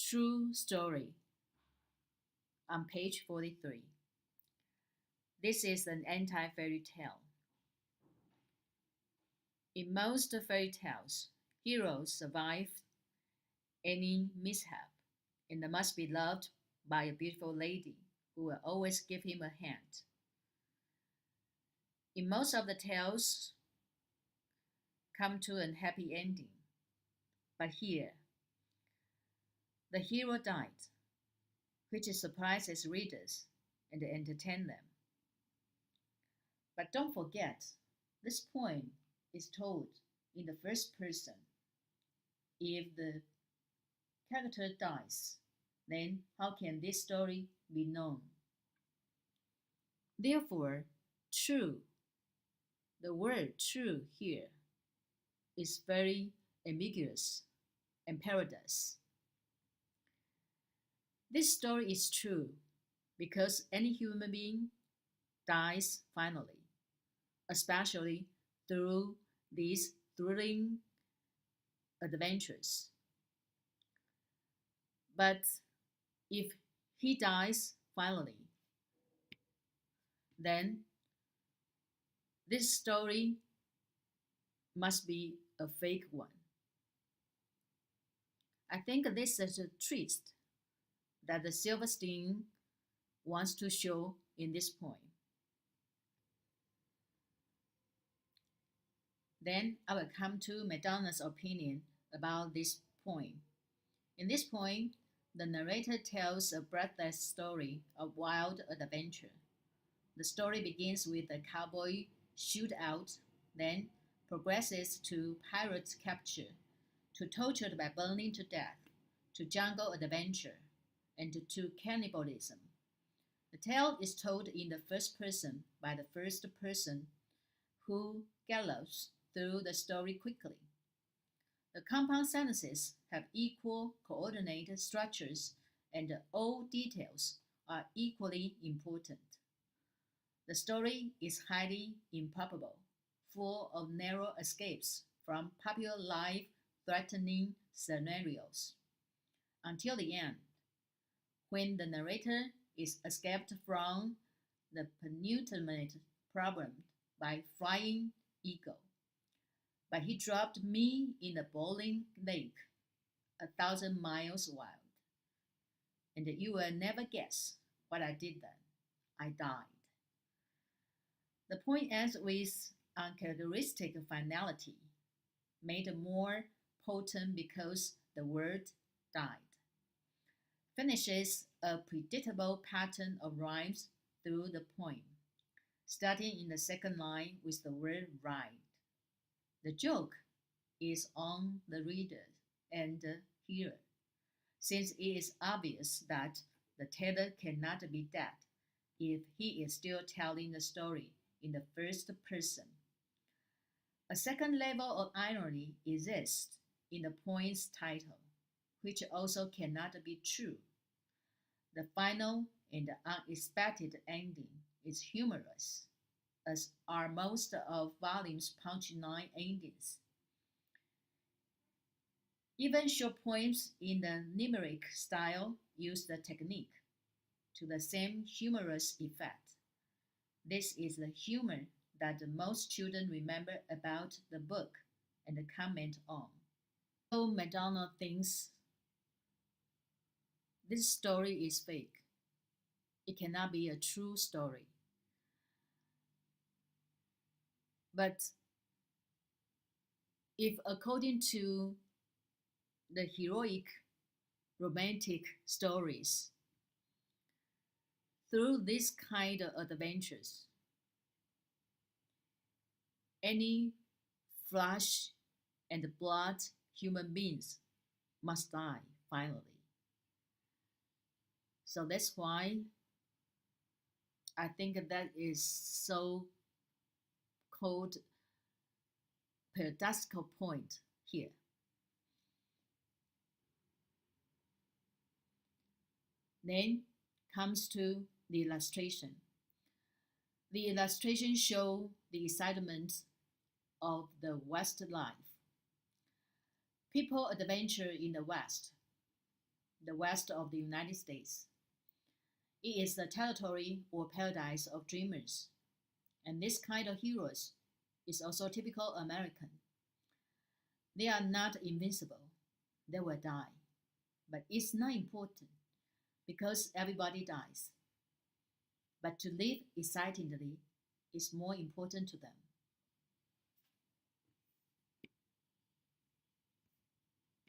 True story on page 43. This is an anti-fairy tale. In most fairy tales, heroes survive any mishap and must be loved by a beautiful lady who will always give him a hand. In most of the tales, come to a happy ending. But here, the hero died, which surprises readers and entertains them. But don't forget, this poem is told in the first person. If the character dies, then how can this story be known? Therefore, true, the word true here is very ambiguous and perilous. This story is true because any human being dies finally, especially through these thrilling adventures. But if he dies finally, then this story must be a fake one. I think this is a twist that the Silverstein wants to show in this poem. Then I will come to Madonna's opinion about this poem. In this poem, the narrator tells a breathless story of wild adventure. The story begins with a cowboy shootout, then progresses to pirate capture, to tortured by burning to death, to jungle adventure, and to cannibalism. The tale is told in the first person by the first person who gallops through the story quickly. The compound sentences have equal coordinate structures and all details are equally important. The story is highly improbable, full of narrow escapes from popular life-threatening scenarios. Until the end, when the narrator is escaped from the penultimate problem by flying eagle. But he dropped me in a boiling lake, 1,000 miles wild. And you will never guess what I did then. I died. The point ends with uncharacteristic finality, made more potent because the word died. Finishes a predictable pattern of rhymes through the poem, starting in the second line with the word ride. The joke is on the reader and the hearer, since it is obvious that the teller cannot be dead if he is still telling the story in the first person. A second level of irony exists in the poem's title, which also cannot be true. The final and unexpected ending is humorous, as are most of volume's punchline endings. Even short poems in the limerick style use the technique to the same humorous effect. This is the humor that most children remember about the book and comment on. So Madonna thinks this story is fake. It cannot be a true story. But if according to the heroic romantic stories, through this kind of adventures, any flesh and blood human beings must die finally. So that's why I think that is so called paradoxical point here. Then comes to the illustration. The illustration show the excitement of the West life. People adventure in the West. the west of the United States. It is the territory or paradise of dreamers, and this kind of heroes is also typical American. They are not invincible, they will die, but it's not important because everybody dies. But to live excitingly is more important to them.